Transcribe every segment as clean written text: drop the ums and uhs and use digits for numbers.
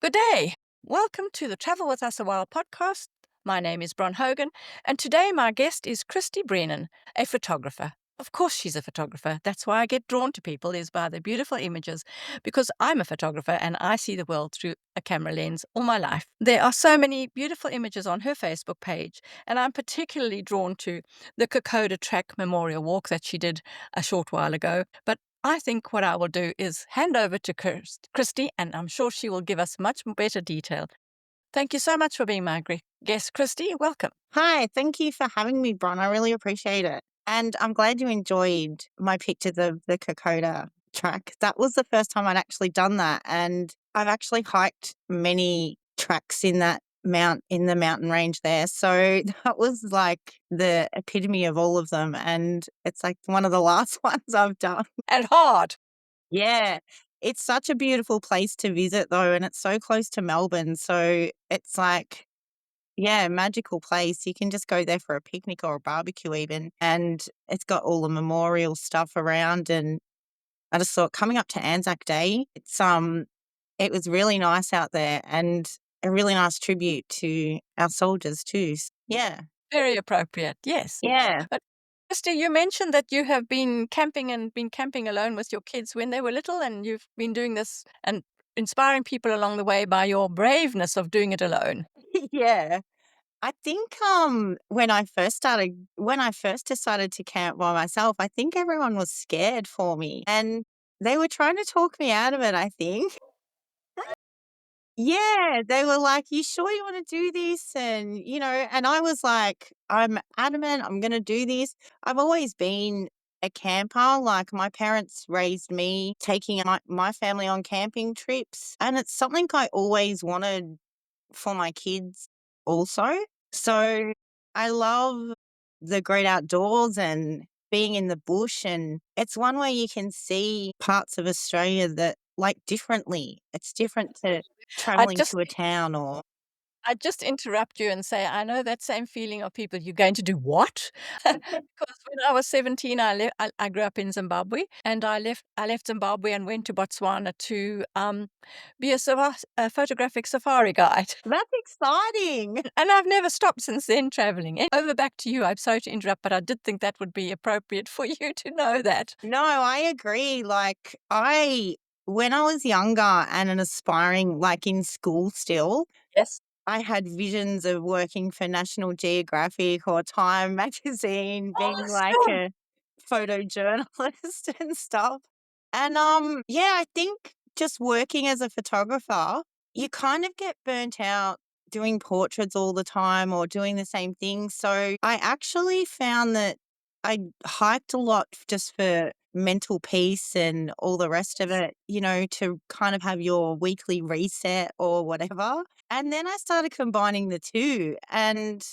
Good day. Welcome to the Travel with Us a While podcast. My name is Bron Hogan, and today my guest is Kristie Brennan, a photographer. Of course, she's a photographer. That's why I get drawn to people, is by the beautiful images, because I'm a photographer and I see the world through a camera lens all my life. There are so many beautiful images on her Facebook page, and I'm particularly drawn to the Kokoda Track Memorial Walk that she did a short while ago. But I think what I will do is hand over to Kristie, and I'm sure she will give us much better detail. Thank you so much for being my guest, Kristie. Welcome. Hi, thank you for having me, Bron. I really appreciate it. And I'm glad you enjoyed my pictures of the Kokoda track. That was the first time I'd actually done that. And I've actually hiked many tracks in the mountain range there. So that was like the epitome of all of them. And it's like one of the last ones I've done. And hard. Yeah. It's such a beautiful place to visit though, and it's so close to Melbourne. So it's like yeah, magical place. You can just go there for a picnic or a barbecue even, and it's got all the memorial stuff around, and I just thought coming up to Anzac Day, it was really nice out there and a really nice tribute to our soldiers too. Yeah. Very appropriate. Yes. Yeah. But Kristie, you mentioned that you have been camping and been camping alone with your kids when they were little, and you've been doing this and inspiring people along the way by your braveness of doing it alone. Yeah. I think, when I first decided to camp by myself, I think everyone was scared for me, and they were trying to talk me out of it, I think. Yeah, they were like, "You sure you wanna do this?" And I was like, "I'm adamant, I'm gonna do this." I've always been a camper, like, my parents raised me taking my family on camping trips, and it's something I always wanted for my kids also. So, I love the great outdoors and being in the bush, and it's one way you can see parts of Australia that like differently. It's different to I traveling just to a town or I just interrupt you and say, I know that same feeling of people, "You're going to do what?" Because when I was 17, I grew up in Zimbabwe, and I left Zimbabwe and went to Botswana to, be a photographic safari guide, that's exciting. and I've never stopped since then traveling. Over back to you. I'm sorry to interrupt, but I did think that would be appropriate for you to know that. No, I agree. When I was younger and an aspiring, like in school still, Yes. I had visions of working for National Geographic or Time magazine, being like Awesome. a photojournalist and stuff. And, yeah, I think just working as a photographer, you kind of get burnt out doing portraits all the time or doing the same thing. So I actually found that I hiked a lot just for mental peace and all the rest of it, to kind of have your weekly reset or whatever. And then I started combining the 2, and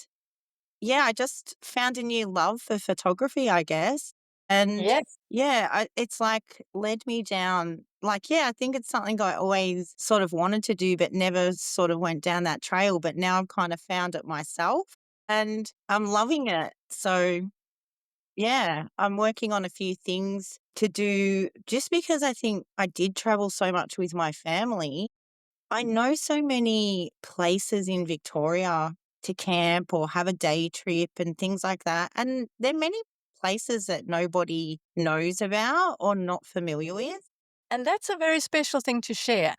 yeah, I just found a new love for photography, I guess. And Yes. yeah, it's like led me down like, yeah, I think it's something I always sort of wanted to do, but never sort of went down that trail. But now I've kind of found it myself and I'm loving it. So yeah, I'm working on a few things to do just because I think I did travel so much with my family. I know so many places in Victoria to camp or have a day trip and things like that. And there are many places that nobody knows about or not familiar with. And that's a very special thing to share.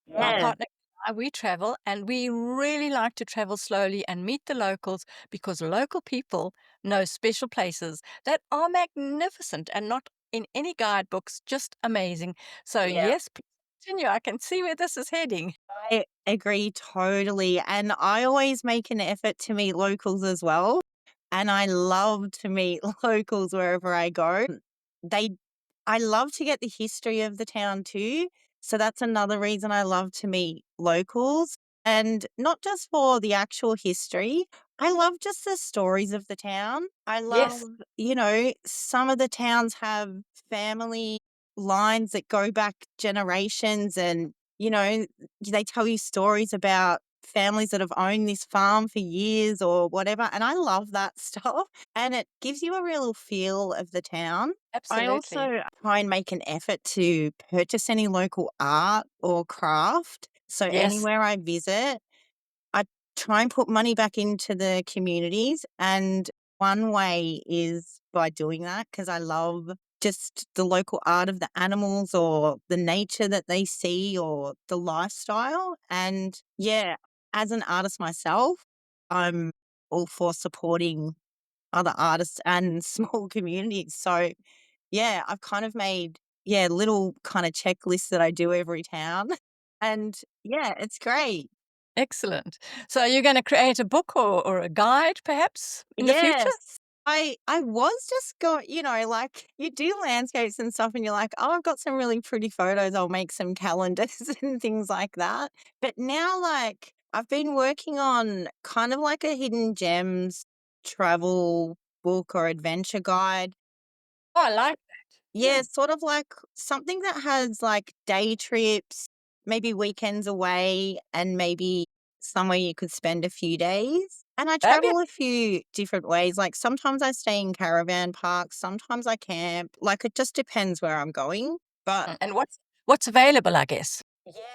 My Yeah. partner and I, we travel, and we really like to travel slowly and meet the locals because local people know special places that are magnificent and not in any guidebooks, just amazing. So, Yeah. yes, please continue. I can see where this is heading. I agree totally. And I always make an effort to meet locals as well. And I love to meet locals wherever I go. They I love to get the history of the town too. So that's another reason I love to meet locals. And not just for the actual history, I love just the stories of the town. I love, Yes, some of the towns have family lines that go back generations and, they tell you stories about families that have owned this farm for years or whatever. And I love that stuff. And it gives you a real feel of the town. I absolutely. also try and make an effort to purchase any local art or craft. So Yes. anywhere I visit, I try and put money back into the communities, and one way is by doing that because I love just the local art of the animals or the nature that they see or the lifestyle. And yeah, as an artist myself, I'm all for supporting other artists and small communities. So yeah, I've kind of made, yeah, little kind of checklists that I do every town. And yeah, it's great. Excellent. So are you gonna create a book or a guide perhaps in the future? Yes. I was just like, you do landscapes and stuff and you're like, "Oh, I've got some really pretty photos, I'll make some calendars," and things like that. But now, like, I've been working on kind of like a hidden gems travel book or adventure guide. Oh, I like that. Yeah, Mm. sort of like something that has, like, day trips, maybe weekends away, and maybe somewhere you could spend a few days. And I Fabulous. travel a few different ways, like, sometimes I stay in caravan parks, sometimes I camp, like, it just depends where I'm going, but And what's available, I guess?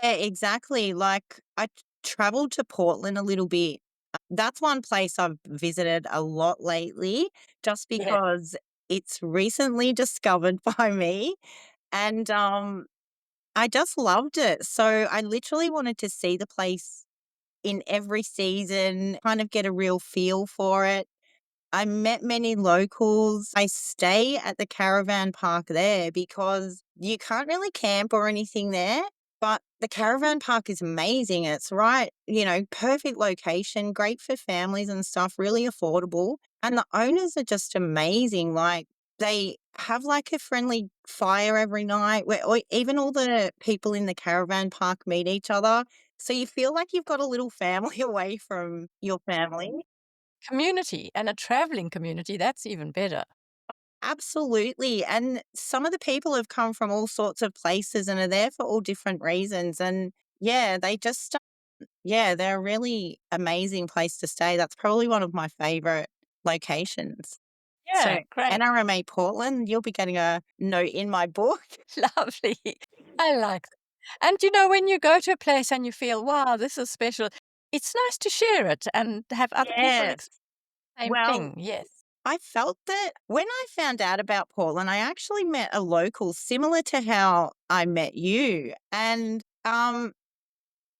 yeah, exactly, like, I traveled to Portland a little bit. That's one place I've visited a lot lately just Yes. because it's recently discovered by me, and, I just loved it. So I literally wanted to see the place in every season, kind of get a real feel for it. I met many locals. I stay at the caravan park there because you can't really camp or anything there, but the caravan park is amazing. It's right, perfect location, great for families and stuff, really affordable. And the owners are just amazing. Like they have like a friendly fire every night where or even all the people in the caravan park meet each other. So you feel like you've got a little family away from your family. Community and a traveling community, that's even better. Absolutely, and some of the people have come from all sorts of places and are there for all different reasons, and yeah, they just yeah, they're a really amazing place to stay. That's probably one of my favorite locations. So, Yeah, great. NRMA Portland, you'll be getting a note in my book. Lovely. I like that. And, when you go to a place and you feel, "Wow, this is special," it's nice to share it and have other people Yes. the same Well, thing. Yes. I felt that when I found out about Portland, I actually met a local similar to how I met you, and,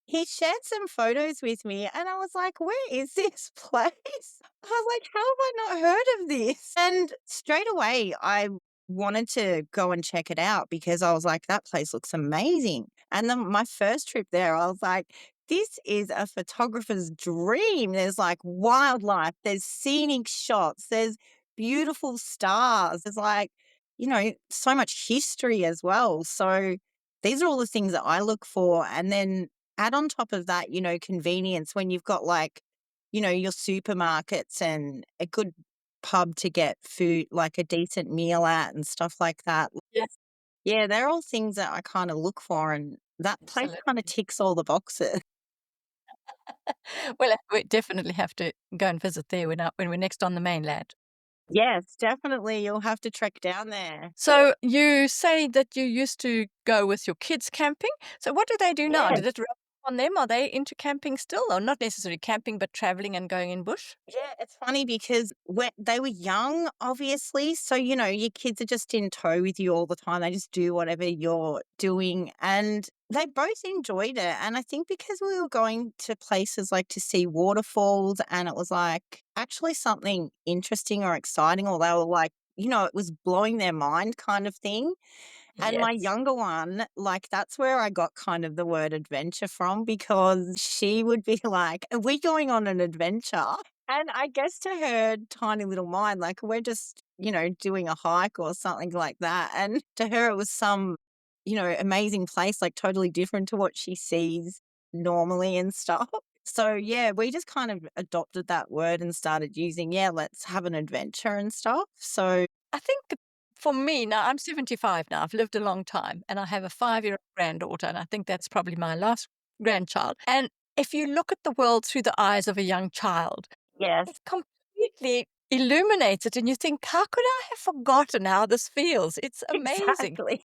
he shared some photos with me, and I was like, "Where is this place?" I was like, "How have I not heard of this?" And straight away, I wanted to go and check it out because I was like, "That place looks amazing." And then my first trip there, I was like, "This is a photographer's dream." There's, like, wildlife, there's scenic shots, there's beautiful stars, there's, like, so much history as well. So these are all the things that I look for, and then add on top of that, convenience when you've got like, your supermarkets and a good pub to get food, like a decent meal at and stuff like that. Yes. Yeah, they're all things that I kind of look for, and that place kind of Absolutely. ticks all the boxes. Well, we definitely have to go and visit there when we're next on the mainland. Yes, definitely. You'll have to trek down there. So you say that you used to go with your kids camping. So what do they do now? Yes. Did it rub on them? Are they into camping still? Or not necessarily camping, but traveling and going in bush? Yeah, it's funny because when they were young, obviously. So, your kids are just in tow with you all the time. They just do whatever you're doing. And they both enjoyed it. And I think because we were going to places like to see waterfalls and it was like actually something interesting or exciting, or they were like, it was blowing their mind kind of thing. And my Yes. younger one, like, that's where I got kind of the word adventure from because she would be like, "Are we going on an adventure?" And I guess to her tiny little mind, like, we're just, doing a hike or something like that. And to her, it was some, amazing place, like totally different to what she sees normally and stuff. So, yeah, we just kind of adopted that word and started using, yeah, let's have an adventure and stuff. So, I think for me now, I'm 75 now. I've lived a long time and I have a 5-year-old granddaughter. And I think that's probably my last grandchild. And if you look at the world through the eyes of a young child, yes, it completely illuminates it. And you think, how could I have forgotten how this feels? It's amazing. exactly.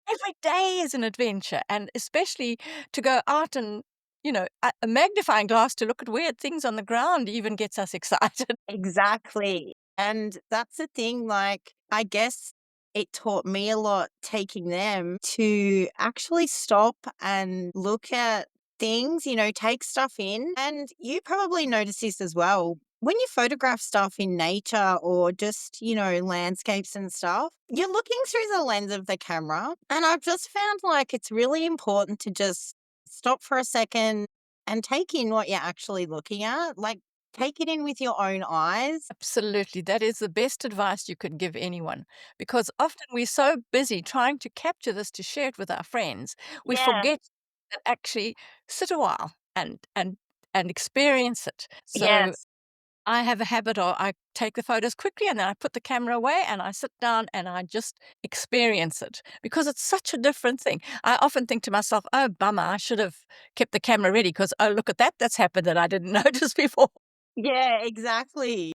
Every day is an adventure, and especially to go out and, a magnifying glass to look at weird things on the ground even gets us excited. Exactly. And that's the thing, like, I guess it taught me a lot taking them to actually stop and look at things, take stuff in. And you probably notice this as well. When you photograph stuff in nature or just, landscapes and stuff, you're looking through the lens of the camera. And I've just found like it's really important to just stop for a second and take in what you're actually looking at. Like, take it in with your own eyes. Absolutely, that is the best advice you could give anyone, because often we're so busy trying to capture this to share it with our friends, we Yeah. forget to actually sit a while and experience it. So Yes. I have a habit of I take the photos quickly and then I put the camera away and I sit down and I just experience it because it's such a different thing. I often think to myself, oh, bummer, I should have kept the camera ready because, oh, look at that, that's happened that I didn't notice before. Yeah, exactly.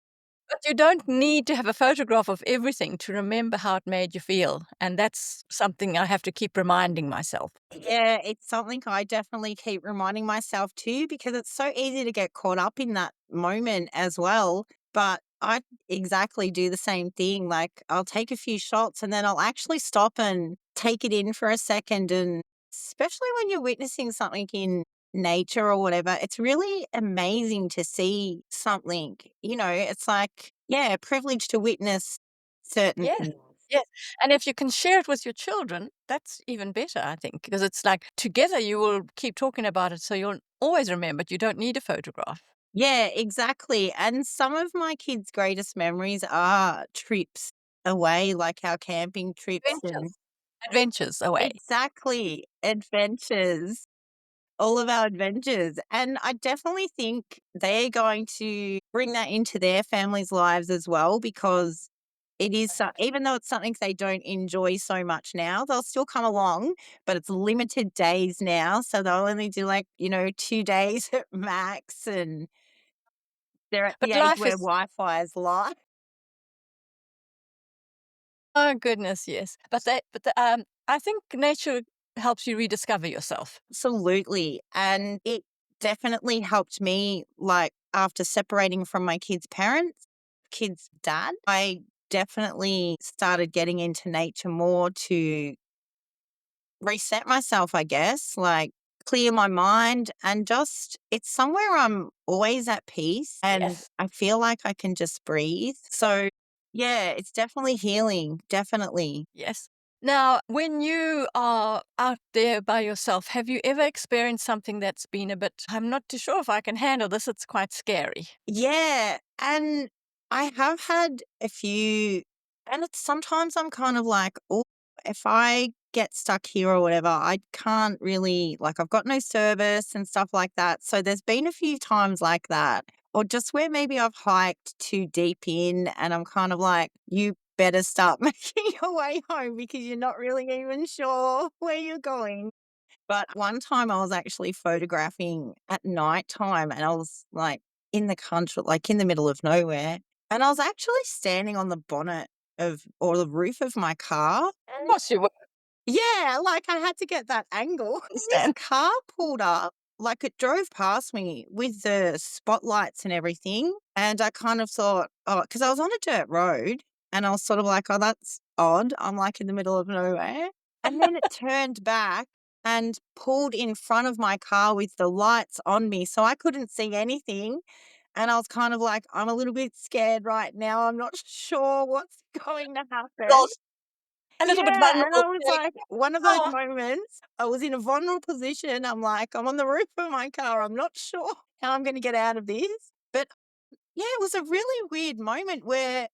But you don't need to have a photograph of everything to remember how it made you feel. And that's something I have to keep reminding myself. Yeah, it's something I definitely keep reminding myself too because it's so easy to get caught up in that moment as well. But I exactly do the same thing. Like, I'll take a few shots and then I'll actually stop and take it in for a second. And especially when you're witnessing something in nature or whatever, it's really amazing to see something. It's like, yeah, a privilege to witness certain Yes. things. Yes. And if you can share it with your children, that's even better, I think, because it's like together you will keep talking about it. So you'll always remember it. You don't need a photograph. Yeah, exactly. And some of my kids' greatest memories are trips away, like our camping trips and Adventures. Adventures away. exactly, adventures, all of our adventures. And I definitely think they're going to bring that into their families' lives as well because it is even though it's something they don't enjoy so much now, they'll still come along, but it's limited days now. So they'll only do like, 2 days at max and they're at the But age life where is, Wi-Fi is life. oh goodness, yes. I think nature helps you rediscover yourself. Absolutely, and it definitely helped me, like, after separating from my kid's dad, I definitely started getting into nature more to reset myself, I guess, like, clear my mind and just it's somewhere I'm always at peace and Yes. I feel like I can just breathe. So, yeah, it's definitely healing, definitely. Yes. Now, when you are out there by yourself, have you ever experienced something that's been a bit, I'm not too sure if I can handle this, it's quite scary? Yeah, and I have had a few and it's sometimes I'm kind of like, "Oh, if I get stuck here or whatever, I can't really like, I've got no service and stuff like that." So there's been a few times like that, or just where maybe I've hiked too deep in and I'm kind of like, "You better start making your way home because you're not really even sure where you're going." But one time I was actually photographing at nighttime and I was like in the country, like in the middle of nowhere. And I was actually standing on the bonnet of or the roof of my car. Of And course you would yeah, like I had to get that angle. And this understand. car pulled up, like it drove past me with the spotlights and everything. And I kind of thought, oh, because I was on a dirt road and I was sort of like, oh, that's odd. I'm like in the middle of nowhere. And then it turned back and pulled in front of my car with the lights on me. So I couldn't see anything. And I was kind of like, I'm a little bit scared right now. I'm not sure what's going to happen. Lost, a little bit Yeah, and vulnerable. I was You're like, like one of those "Oh." moments, I was in a vulnerable position, I'm like, I'm on the roof of my car, I'm not sure how I'm gonna get out of this. But, yeah, it was a really weird moment where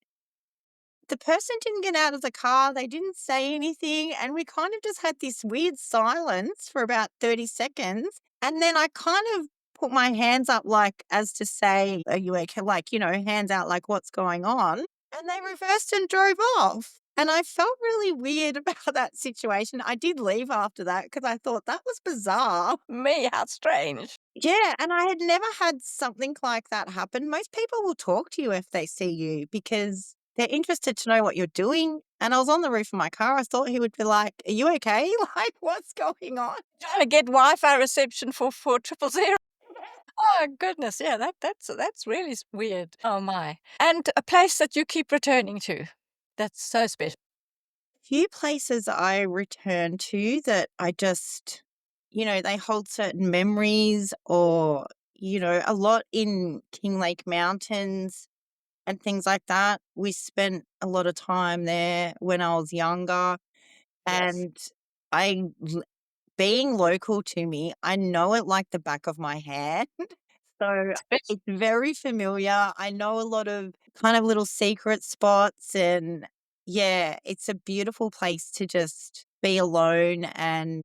the person didn't get out of the car, they didn't say anything, and we kind of just had this weird silence for about 30 seconds, and then I kind of put my hands up, like, as to say, "Are you okay?" Like, hands out, like, "What's going on?" And they reversed and drove off, and I felt really weird about that situation. I did leave after that because I thought that was bizarre. Me, how strange. Yeah, and I had never had something like that happen. Most people will talk to you if they see you because they're interested to know what you're doing. And I was on the roof of my car. I thought he would be like, "Are you okay? Like, what's going on?" Trying to get Wi-Fi reception for 000. Oh, goodness, yeah, that's really weird. Oh, my. And a place that you keep returning to, that's so special. Few places I return to that I just, they hold certain memories or, a lot in King Lake Mountains and things like that. We spent a lot of time there when I was younger, Yes. and I l being local to me, I know it like the back of my hand. So Spec it's very familiar. I know a lot of kind of little secret spots, and yeah, it's a beautiful place to just be alone and,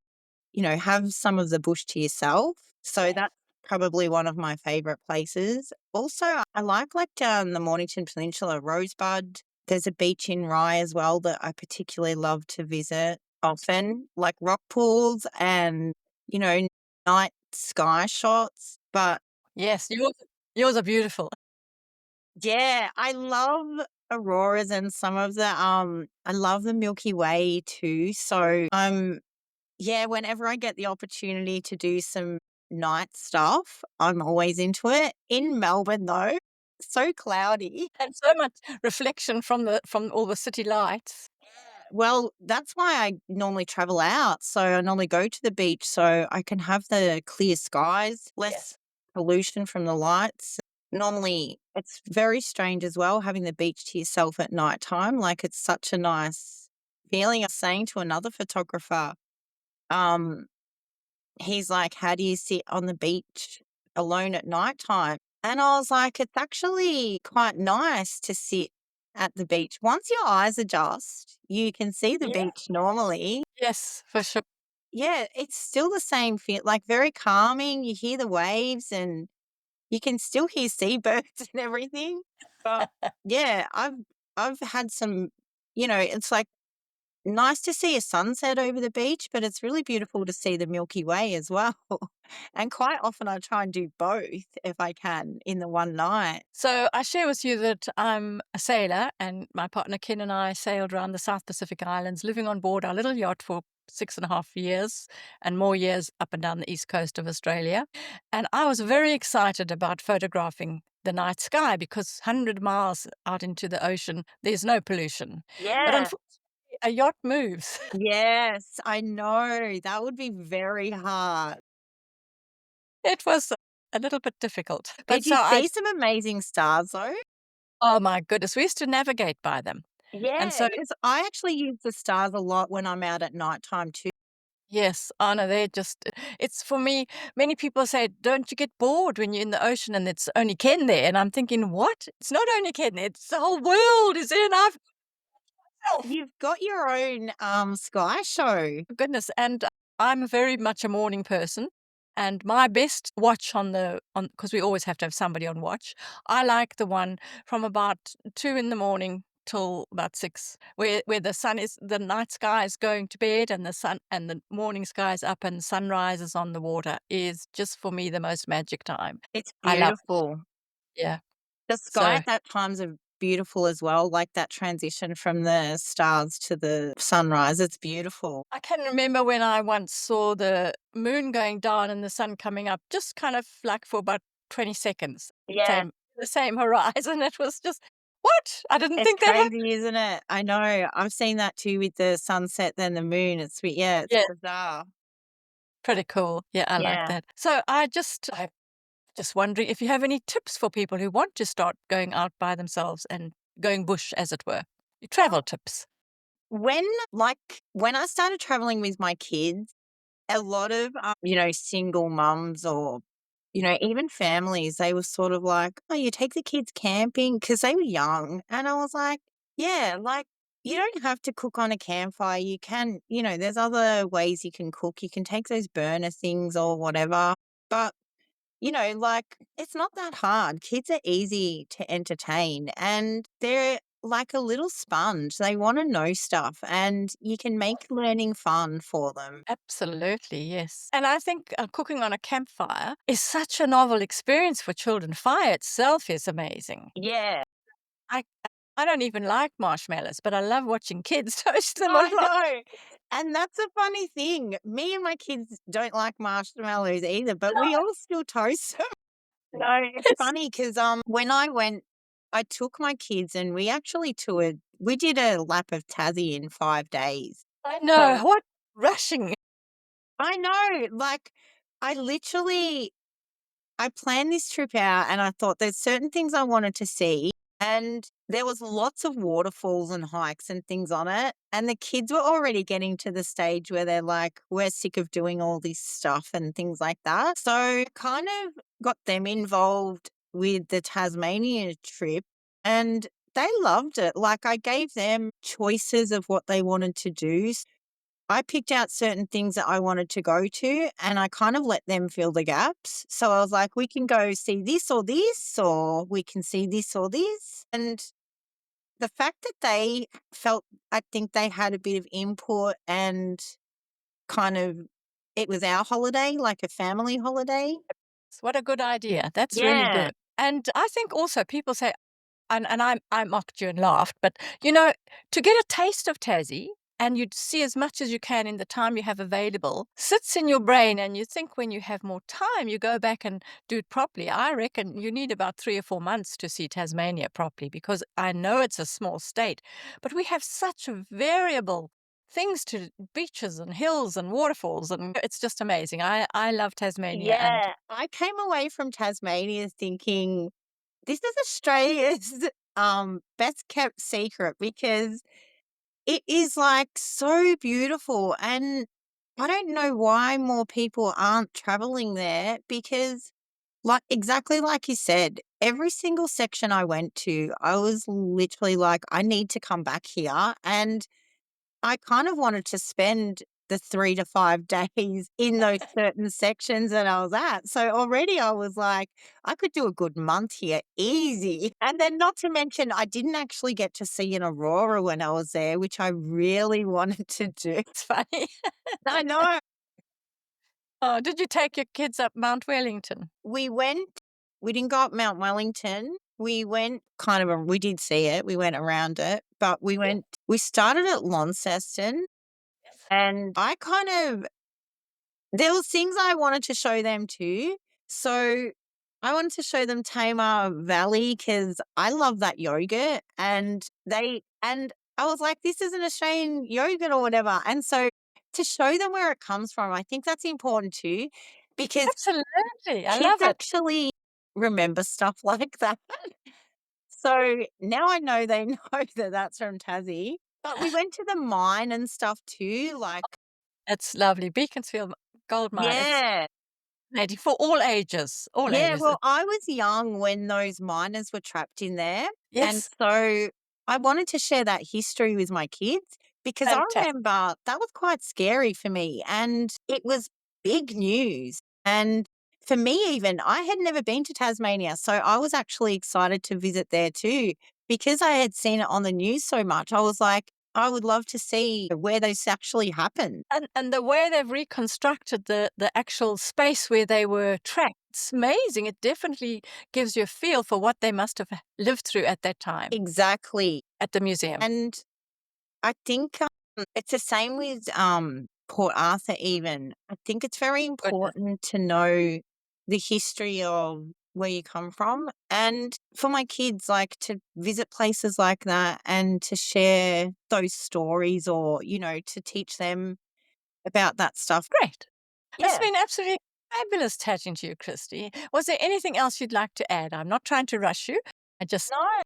have some of the bush to yourself. So that's probably one of my favorite places. Also, I like down the Mornington Peninsula, Rosebud. There's a beach in Rye as well that I particularly love to visit often, like rock pools and, you know, night sky shots. But Yes, yours are beautiful. yeah, I love auroras and some of I love the Milky Way too. So yeah, whenever I get the opportunity to do some night stuff, I'm always into it. In Melbourne though, so cloudy. And so much reflection from all the city lights. Well, that's why I normally travel out. So I normally go to the beach so I can have the clear skies, less Yes. pollution from the lights. Normally, it's very strange as well having the beach to yourself at night time. Like it's such a nice feeling. I was saying to another photographer, um, he's like, "How do you sit on the beach alone at nighttime?" And I was like, "It's actually quite nice to sit at the beach. Once your eyes adjust, you can see the Yeah. beach normally." Yes, for sure. Yeah, it's still the same feel, like very calming. You hear the waves and you can still hear seabirds and everything. But yeah, I've had some, it's like nice to see a sunset over the beach, but it's really beautiful to see the Milky Way as well. And quite often I try and do both if I can in the one night. So I share with you that I'm a sailor, and my partner Ken and I sailed around the South Pacific Islands, living on board our little yacht for 6.5 years and more years up and down the east coast of Australia. And I was very excited about photographing the night sky because 100 miles out into the ocean, there's no pollution. But Yeah. unfortunately, a yacht moves. Yes, I know. That would be very hard. It was a little bit difficult. But Did so you I, see some amazing stars though? oh my goodness, we used to navigate by them. And Yeah, so because I actually use the stars a lot when I'm out at nighttime too. yes, Anna, they just it's for me, many people say, "Don't you get bored when you're in the ocean and it's only Ken there?" And I'm thinking, "What? It's not only Ken, it's the whole world is in I've myself." You've got your own sky show. Goodness, and I'm very much a morning person, and my best watch on because we always have to have somebody on watch. I like the one from about 2 in the morning till about 6, where the night sky is going to bed and the sun and the morning sky is up and sunrise is on the water is just for me the most magic time. It's I love it. beautiful. Yeah. The sky So at that times are beautiful as well, like that transition from the stars to the sunrise. It's beautiful. I can remember when I once saw the moon going down and the sun coming up, just kind of like for about 20 seconds, Yeah. the same horizon. It was just, what? I didn't It's think that happened. crazy, isn't it? I know. I've seen that too with the sunset, then the moon. Yeah, it's Yeah, bizarre. pretty cool. Yeah, I like Yeah. that. So I'm just wondering if you have any tips for people who want to start going out by themselves and going bush, as it were. Your travel tips. When when I started traveling with my kids, a lot of, single mums or, even families, they were sort of like, "Oh, you take the kids camping," because they were young. And I was like, "Yeah, like, you don't have to cook on a campfire. You can, there's other ways you can cook. You can take those burner things or whatever." But like, it's not that hard. Kids are easy to entertain and they're like a little sponge. They want to know stuff and you can make learning fun for them. Absolutely, yes. And I think cooking on a campfire is such a novel experience for children. Fire itself is amazing. Yeah. I don't even like marshmallows, but I love watching kids toast them I online. know. And that's a funny thing. Me and my kids don't like marshmallows either, but we all still toast them. No, it's It's funny because when I went, I took my kids and we actually toured. We did a lap of Tassie in 5 days. I So know, what rushing. I know, like I literally I planned this trip out and I thought there's certain things I wanted to see. And there was lots of waterfalls and hikes and things on it. And the kids were already getting to the stage where they're like, we're sick of doing all this stuff and things like that. So kind of got them involved with the Tasmania trip and they loved it. Like I gave them choices of what they wanted to do. I picked out certain things that I wanted to go to and I kind of let them fill the gaps. So I was like, we can go see this, or we can see this or this. And the fact that they felt, I think they had a bit of input and kind of, it was our holiday, like a family holiday. What a good idea. That's really Yeah. good. And I think also people say, and I mocked you and laughed, but, you know, to get a taste of Tassie and you'd see as much as you can in the time you have available, sits in your brain, and you think when you have more time, you go back and do it properly. I reckon you need about 3 or 4 months to see Tasmania properly, because I know it's a small state, but we have such a variable things to beaches and hills and waterfalls, and it's just amazing. I love Tasmania, and Yeah. I came away from Tasmania thinking, this is Australia's best kept secret because it is, like, so beautiful, and I don't know why more people aren't traveling there because, like exactly like you said, every single section I went to, I was literally like, "I need to come back here," and I kind of wanted to spend the 3 to 5 days in those certain sections that I was at. So already I was like, I could do a good month here easy. And then not to mention, I didn't actually get to see an aurora when I was there, which I really wanted to do. it's funny. I know. Oh, did you take your kids up Mount Wellington? We went, we didn't go up Mount Wellington. We went kind of, we did see it. We went around it, but we started at Launceston and I kind of, there was things I wanted to show them too. So I wanted to show them Tamar Valley because I love that yogurt and I was like, this is an Australian yogurt or whatever. And so to show them where it comes from, I think that's important too, because Absolutely, I kids love it. actually remember stuff like that. So now I know they know that that's from Tassie. But we went to the mine and stuff too. Like, It's lovely. Beaconsfield Gold Mine, it's yeah. fascinating for all ages, all Yeah, ages. well, I was young when those miners were trapped in there, and Yes, so I wanted to share that history with my kids because I fantastic. remember that was quite scary for me, and it was big news, and for me even, I had never been to Tasmania, so I was actually excited to visit there too because I had seen it on the news so much. I was like, I would love to see where this actually happened. And the way they've reconstructed the actual space where they were trapped, it's amazing. It definitely gives you a feel for what they must have lived through at that time Exactly, at the museum. and I think, it's the same with, Port Arthur even. I think it's very Goodness, important to know the history of where you come from, and for my kids, like, to visit places like that and to share those stories or, to teach them about that stuff. great. It's Yeah. been absolutely fabulous chatting to you, Christy. Was there anything else you'd like to add? I'm not trying to rush you. I just No.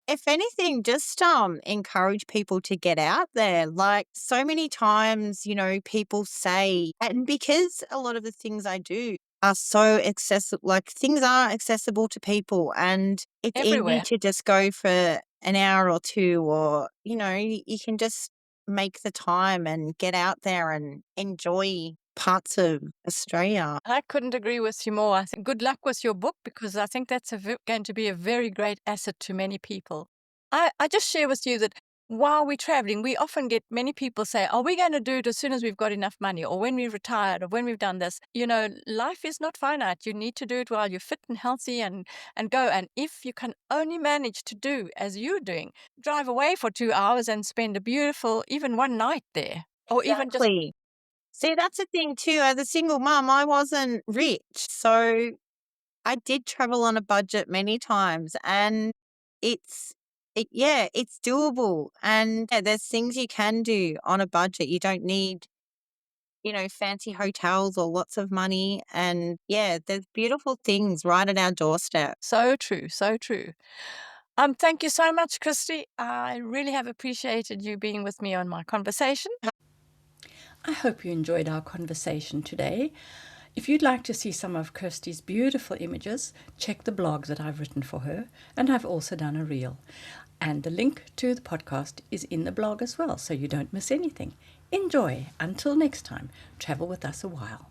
If anything, just encourage people to get out there. Like so many times, people say, and because a lot of the things I do are so accessible, like things are accessible to people, and it's easy everywhere. to just go for an hour or two, or you can just make the time and get out there and enjoy parts of Australia. I couldn't agree with you more. I think good luck with your book, because I think that's going to be a very great asset to many people. I just share with you that while we're traveling, we often get many people say, are we going to do it as soon as we've got enough money, or when we've retired, or when we've done this? Life is not finite. You need to do it while you're fit and healthy and go. And if you can only manage to do as you're doing, drive away for 2 hours and spend a beautiful, even one night there, or even just. Exactly. See, that's the thing too. As a single mum, I wasn't rich. So I did travel on a budget many times, and it's doable. And yeah, there's things you can do on a budget. You don't need, fancy hotels or lots of money. And yeah, there's beautiful things right at our doorstep. So true, so true. Thank you so much, Kristie. I really have appreciated you being with me on my conversation. I hope you enjoyed our conversation today. If you'd like to see some of Kirstie's beautiful images, check the blog that I've written for her, and I've also done a reel. And the link to the podcast is in the blog as well, so you don't miss anything. Enjoy. Until next time, travel with us a while.